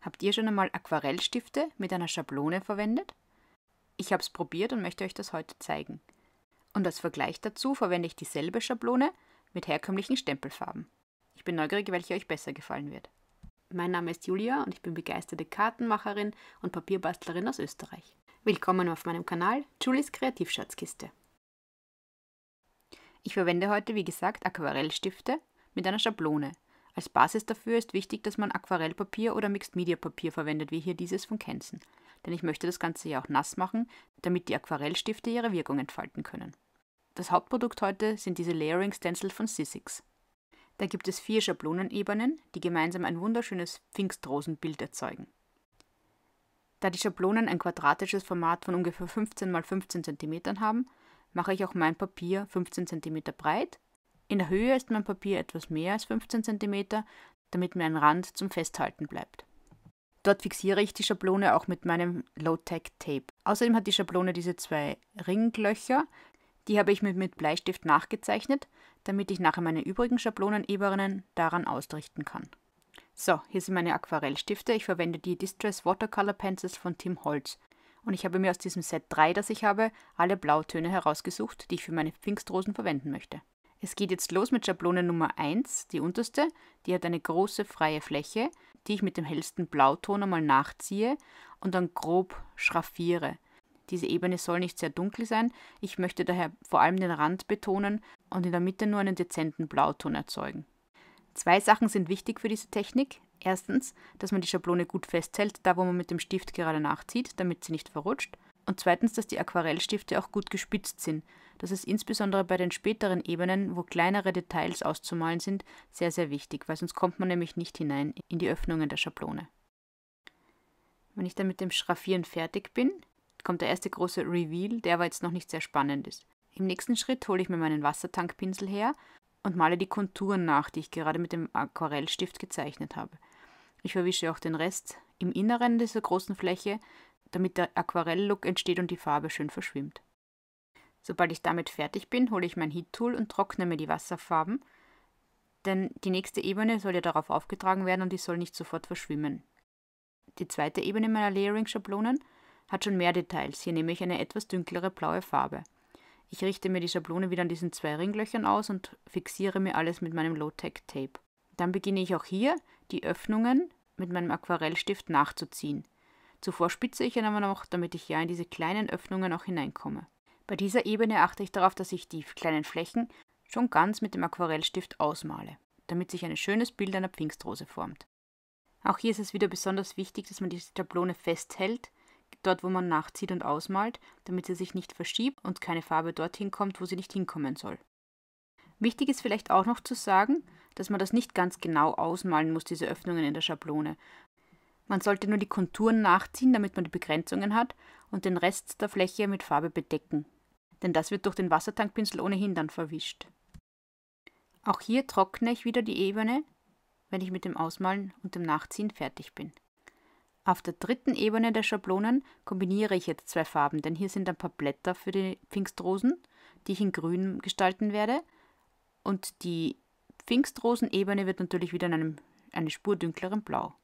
Habt ihr schon einmal Aquarellstifte mit einer Schablone verwendet? Ich habe es probiert und möchte euch das heute zeigen. Und als Vergleich dazu verwende ich dieselbe Schablone mit herkömmlichen Stempelfarben. Ich bin neugierig, welche euch besser gefallen wird. Mein Name ist Julia und ich bin begeisterte Kartenmacherin und Papierbastlerin aus Österreich. Willkommen auf meinem Kanal Julies Kreativschatzkiste. Ich verwende heute, wie gesagt, Aquarellstifte mit einer Schablone. Als Basis dafür ist wichtig, dass man Aquarellpapier oder Mixed-Media-Papier verwendet, wie hier dieses von Canson. Denn ich möchte das Ganze ja auch nass machen, damit die Aquarellstifte ihre Wirkung entfalten können. Das Hauptprodukt heute sind diese Layering Stencils von Sizzix. Da gibt es 4 Schablonenebenen, die gemeinsam ein wunderschönes Pfingstrosenbild erzeugen. Da die Schablonen ein quadratisches Format von ungefähr 15 x 15 cm haben, mache ich auch mein Papier 15 cm breit. In der Höhe ist mein Papier etwas mehr als 15 cm, damit mir ein Rand zum Festhalten bleibt. Dort fixiere ich die Schablone auch mit meinem Low-Tech-Tape. Außerdem hat die Schablone diese 2 Ringlöcher, die habe ich mit Bleistift nachgezeichnet, damit ich nachher meine übrigen Schablonenebenen daran ausrichten kann. So, hier sind meine Aquarellstifte. Ich verwende die Distress Watercolor Pencils von Tim Holtz. Und ich habe mir aus diesem Set 3, das ich habe, alle Blautöne herausgesucht, die ich für meine Pfingstrosen verwenden möchte. Es geht jetzt los mit Schablone Nummer 1, die unterste. Die hat eine große freie Fläche, die ich mit dem hellsten Blauton einmal nachziehe und dann grob schraffiere. Diese Ebene soll nicht sehr dunkel sein. Ich möchte daher vor allem den Rand betonen und in der Mitte nur einen dezenten Blauton erzeugen. 2 Sachen sind wichtig für diese Technik. Erstens, dass man die Schablone gut festhält, da wo man mit dem Stift gerade nachzieht, damit sie nicht verrutscht. Und zweitens, dass die Aquarellstifte auch gut gespitzt sind. Das ist insbesondere bei den späteren Ebenen, wo kleinere Details auszumalen sind, sehr, sehr wichtig, weil sonst kommt man nämlich nicht hinein in die Öffnungen der Schablone. Wenn ich dann mit dem Schraffieren fertig bin, kommt der erste große Reveal, der aber jetzt noch nicht sehr spannend ist. Im nächsten Schritt hole ich mir meinen Wassertankpinsel her und male die Konturen nach, die ich gerade mit dem Aquarellstift gezeichnet habe. Ich verwische auch den Rest im Inneren dieser großen Fläche, damit der Aquarell-Look entsteht und die Farbe schön verschwimmt. Sobald ich damit fertig bin, hole ich mein Heat-Tool und trockne mir die Wasserfarben, denn die nächste Ebene soll ja darauf aufgetragen werden und die soll nicht sofort verschwimmen. Die zweite Ebene meiner Layering-Schablonen hat schon mehr Details. Hier nehme ich eine etwas dunklere blaue Farbe. Ich richte mir die Schablone wieder an diesen 2 Ringlöchern aus und fixiere mir alles mit meinem Low-Tech-Tape. Dann beginne ich auch hier, die Öffnungen mit meinem Aquarellstift nachzuziehen. Zuvor spitze ich ihn aber noch, damit ich ja in diese kleinen Öffnungen auch hineinkomme. Bei dieser Ebene achte ich darauf, dass ich die kleinen Flächen schon ganz mit dem Aquarellstift ausmale, damit sich ein schönes Bild einer Pfingstrose formt. Auch hier ist es wieder besonders wichtig, dass man die Schablone festhält, dort wo man nachzieht und ausmalt, damit sie sich nicht verschiebt und keine Farbe dorthin kommt, wo sie nicht hinkommen soll. Wichtig ist vielleicht auch noch zu sagen, dass man das nicht ganz genau ausmalen muss, diese Öffnungen in der Schablone. Man sollte nur die Konturen nachziehen, damit man die Begrenzungen hat und den Rest der Fläche mit Farbe bedecken. Denn das wird durch den Wassertankpinsel ohnehin dann verwischt. Auch hier trockne ich wieder die Ebene, wenn ich mit dem Ausmalen und dem Nachziehen fertig bin. Auf der dritten Ebene der Schablonen kombiniere ich jetzt 2 Farben, denn hier sind ein paar Blätter für die Pfingstrosen, die ich in grün gestalten werde. Und die Pfingstrosenebene wird natürlich wieder in eine Spur dunkleren Blau.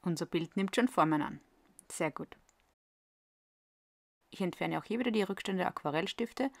Unser Bild nimmt schon Formen an. Sehr gut. Ich entferne auch hier wieder die Rückstände der Aquarellstifte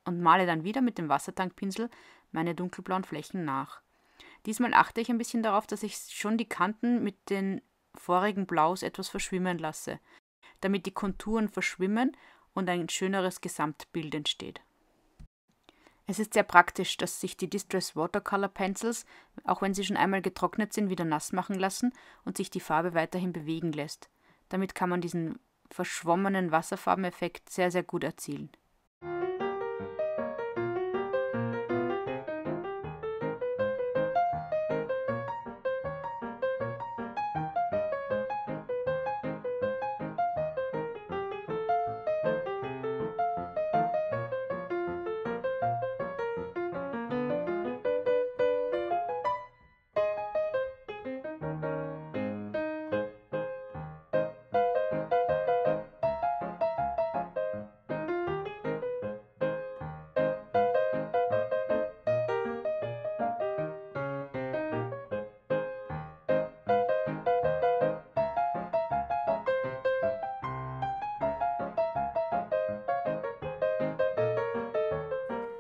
und male dann wieder mit dem Wassertankpinsel meine dunkelblauen Flächen nach. Diesmal achte ich ein bisschen darauf, dass ich schon die Kanten mit den vorigen Blaus etwas verschwimmen lasse, damit die Konturen verschwimmen und ein schöneres Gesamtbild entsteht. Es ist sehr praktisch, dass sich die Distress Watercolor Pencils, auch wenn sie schon einmal getrocknet sind, wieder nass machen lassen und sich die Farbe weiterhin bewegen lässt. Damit kann man diesen verschwommenen Wasserfarbeneffekt sehr, sehr gut erzielen.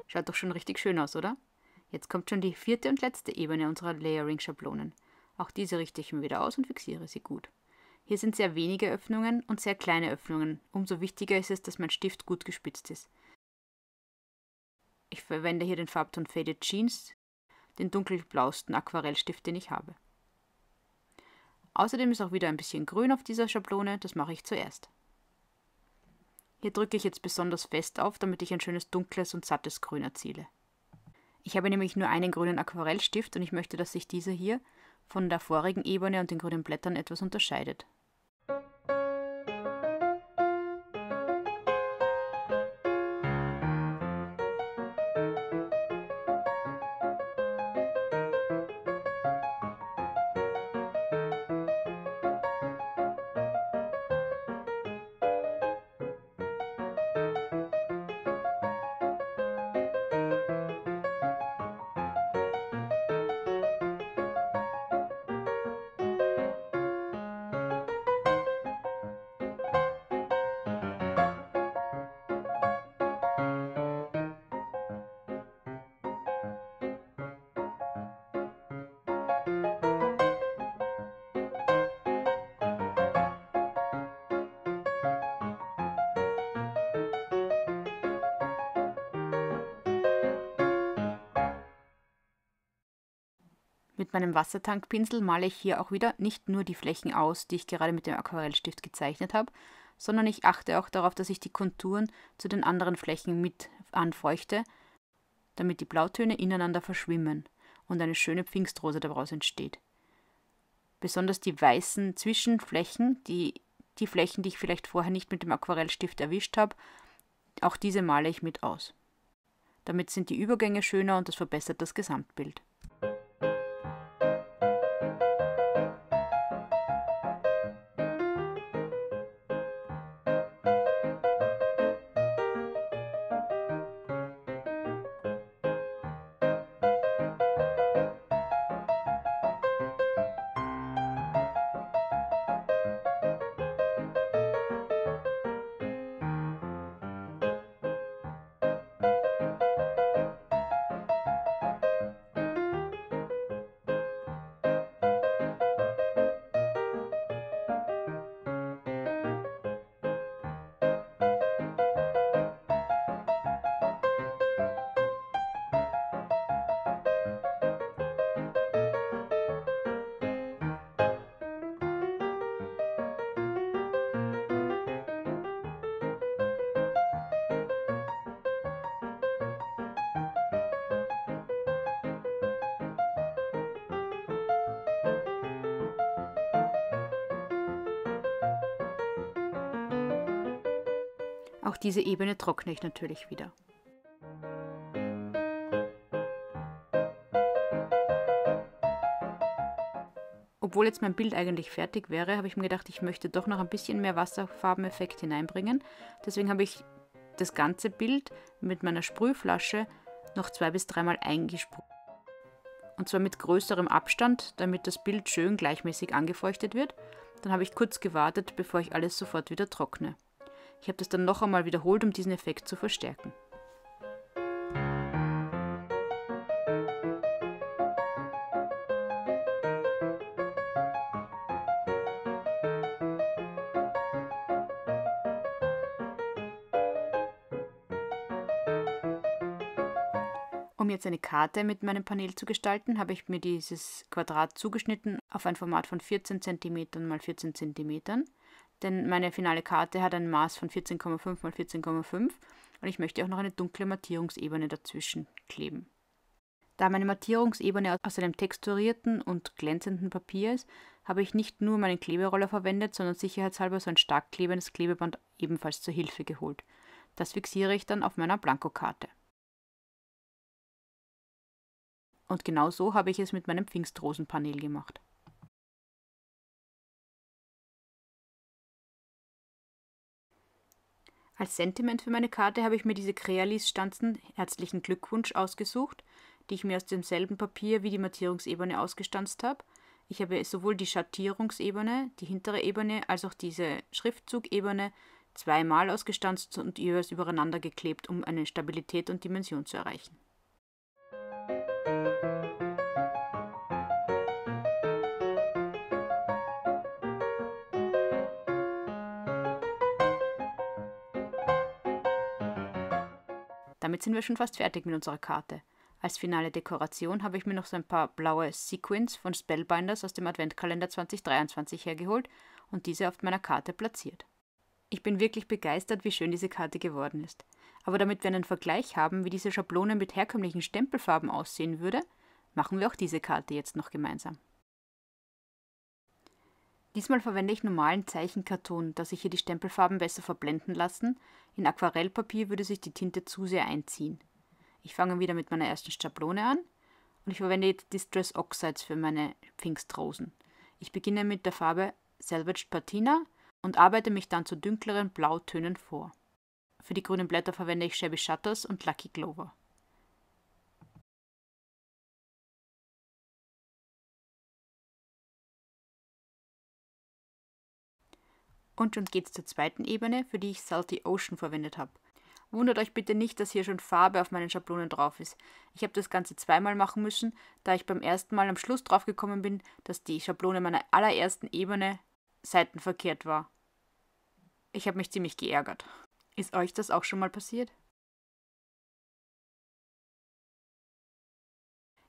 Schaut doch schon richtig schön aus, oder? Jetzt kommt schon die 4. und letzte Ebene unserer Layering-Schablonen. Auch diese richte ich mir wieder aus und fixiere sie gut. Hier sind sehr wenige Öffnungen und sehr kleine Öffnungen. Umso wichtiger ist es, dass mein Stift gut gespitzt ist. Ich verwende hier den Farbton Faded Jeans, den dunkelblausten Aquarellstift, den ich habe. Außerdem ist auch wieder ein bisschen Grün auf dieser Schablone, das mache ich zuerst. Hier drücke ich jetzt besonders fest auf, damit ich ein schönes dunkles und sattes Grün erziele. Ich habe nämlich nur einen grünen Aquarellstift und ich möchte, dass sich dieser hier von der vorigen Ebene und den grünen Blättern etwas unterscheidet. Mit meinem Wassertankpinsel male ich hier auch wieder nicht nur die Flächen aus, die ich gerade mit dem Aquarellstift gezeichnet habe, sondern ich achte auch darauf, dass ich die Konturen zu den anderen Flächen mit anfeuchte, damit die Blautöne ineinander verschwimmen und eine schöne Pfingstrose daraus entsteht. Besonders die weißen Zwischenflächen, die Flächen, die ich vielleicht vorher nicht mit dem Aquarellstift erwischt habe, auch diese male ich mit aus. Damit sind die Übergänge schöner und das verbessert das Gesamtbild. Auch diese Ebene trockne ich natürlich wieder. Obwohl jetzt mein Bild eigentlich fertig wäre, habe ich mir gedacht, ich möchte doch noch ein bisschen mehr Wasserfarbeneffekt hineinbringen. Deswegen habe ich das ganze Bild mit meiner Sprühflasche noch 2- bis 3-mal eingesprüht. Und zwar mit größerem Abstand, damit das Bild schön gleichmäßig angefeuchtet wird. Dann habe ich kurz gewartet, bevor ich alles sofort wieder trockne. Ich habe das dann noch einmal wiederholt, um diesen Effekt zu verstärken. Um jetzt eine Karte mit meinem Panel zu gestalten, habe ich mir dieses Quadrat zugeschnitten auf ein Format von 14 cm x 14 cm, denn meine finale Karte hat ein Maß von 14,5 x 14,5 und ich möchte auch noch eine dunkle Mattierungsebene dazwischen kleben. Da meine Mattierungsebene aus einem texturierten und glänzenden Papier ist, habe ich nicht nur meinen Kleberoller verwendet, sondern sicherheitshalber so ein stark klebendes Klebeband ebenfalls zur Hilfe geholt. Das fixiere ich dann auf meiner Blankokarte. Und genau so habe ich es mit meinem Pfingstrosenpanel gemacht. Als Sentiment für meine Karte habe ich mir diese Crealis-Stanzen Herzlichen Glückwunsch ausgesucht, die ich mir aus demselben Papier wie die Mattierungsebene ausgestanzt habe. Ich habe sowohl die Schattierungsebene, die hintere Ebene, als auch diese Schriftzugebene zweimal ausgestanzt und jeweils übereinander geklebt, um eine Stabilität und Dimension zu erreichen. Damit sind wir schon fast fertig mit unserer Karte. Als finale Dekoration habe ich mir noch so ein paar blaue Sequins von Spellbinders aus dem Adventkalender 2023 hergeholt und diese auf meiner Karte platziert. Ich bin wirklich begeistert, wie schön diese Karte geworden ist. Aber damit wir einen Vergleich haben, wie diese Schablone mit herkömmlichen Stempelfarben aussehen würde, machen wir auch diese Karte jetzt noch gemeinsam. Diesmal verwende ich normalen Zeichenkarton, da sich hier die Stempelfarben besser verblenden lassen. In Aquarellpapier würde sich die Tinte zu sehr einziehen. Ich fange wieder mit meiner ersten Schablone an und ich verwende jetzt Distress Oxides für meine Pfingstrosen. Ich beginne mit der Farbe Salvaged Patina und arbeite mich dann zu dunkleren Blautönen vor. Für die grünen Blätter verwende ich Shabby Shutters und Lucky Clover. Und schon geht's zur zweiten Ebene, für die ich Salty Ocean verwendet habe. Wundert euch bitte nicht, dass hier schon Farbe auf meinen Schablonen drauf ist. Ich habe das Ganze zweimal machen müssen, da ich beim ersten Mal am Schluss drauf gekommen bin, dass die Schablone meiner allerersten Ebene seitenverkehrt war. Ich habe mich ziemlich geärgert. Ist euch das auch schon mal passiert?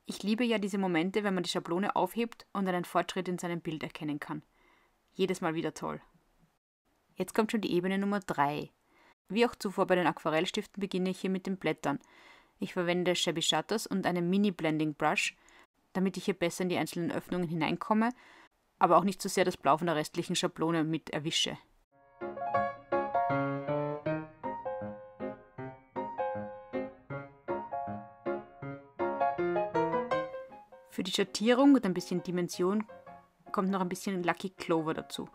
Ich liebe ja diese Momente, wenn man die Schablone aufhebt und einen Fortschritt in seinem Bild erkennen kann. Jedes Mal wieder toll. Jetzt kommt schon die Ebene Nummer 3. Wie auch zuvor bei den Aquarellstiften beginne ich hier mit den Blättern. Ich verwende Shabby Shutters und einen Mini-Blending Brush, damit ich hier besser in die einzelnen Öffnungen hineinkomme, aber auch nicht so sehr das Blau von der restlichen Schablone mit erwische. Für die Schattierung und ein bisschen Dimension kommt noch ein bisschen Lucky Clover dazu.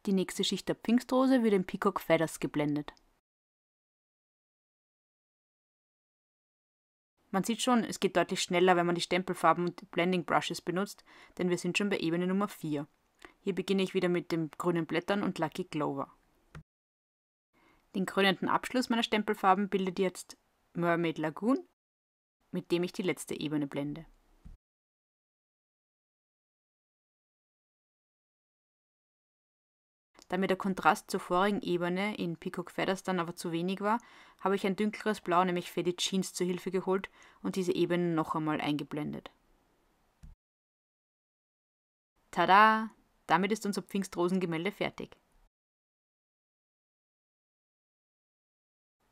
Die nächste Schicht der Pfingstrose wird in Peacock Feathers geblendet. Man sieht schon, es geht deutlich schneller, wenn man die Stempelfarben und Blending Brushes benutzt, denn wir sind schon bei Ebene Nummer 4. Hier beginne ich wieder mit den grünen Blättern und Lucky Clover. Den krönenden Abschluss meiner Stempelfarben bildet jetzt Mermaid Lagoon, mit dem ich die letzte Ebene blende. Da mir der Kontrast zur vorigen Ebene in Peacock Feathers dann aber zu wenig war, habe ich ein dünkleres Blau, nämlich Faded Jeans, zur Hilfe geholt und diese Ebene noch einmal eingeblendet. Tada! Damit ist unser Pfingstrosengemälde fertig.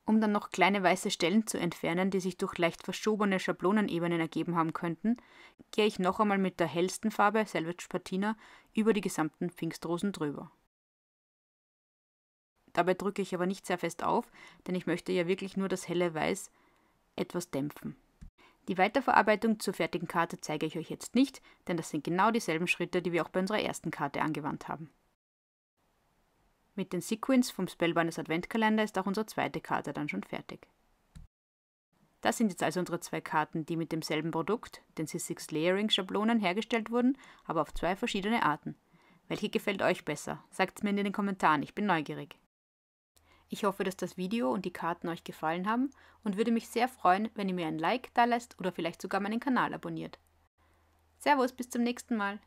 Um dann noch kleine weiße Stellen zu entfernen, die sich durch leicht verschobene Schablonenebenen ergeben haben könnten, gehe ich noch einmal mit der hellsten Farbe, Salvaged Patina, über die gesamten Pfingstrosen drüber. Dabei drücke ich aber nicht sehr fest auf, denn ich möchte ja wirklich nur das helle Weiß etwas dämpfen. Die Weiterverarbeitung zur fertigen Karte zeige ich euch jetzt nicht, denn das sind genau dieselben Schritte, die wir auch bei unserer ersten Karte angewandt haben. Mit den Sequins vom Spellbinders Adventkalender ist auch unsere zweite Karte dann schon fertig. Das sind jetzt also unsere zwei Karten, die mit demselben Produkt, den C6 Layering Schablonen, hergestellt wurden, aber auf zwei verschiedene Arten. Welche gefällt euch besser? Sagt es mir in den Kommentaren, ich bin neugierig. Ich hoffe, dass das Video und die Karten euch gefallen haben und würde mich sehr freuen, wenn ihr mir ein Like da lasst oder vielleicht sogar meinen Kanal abonniert. Servus, bis zum nächsten Mal.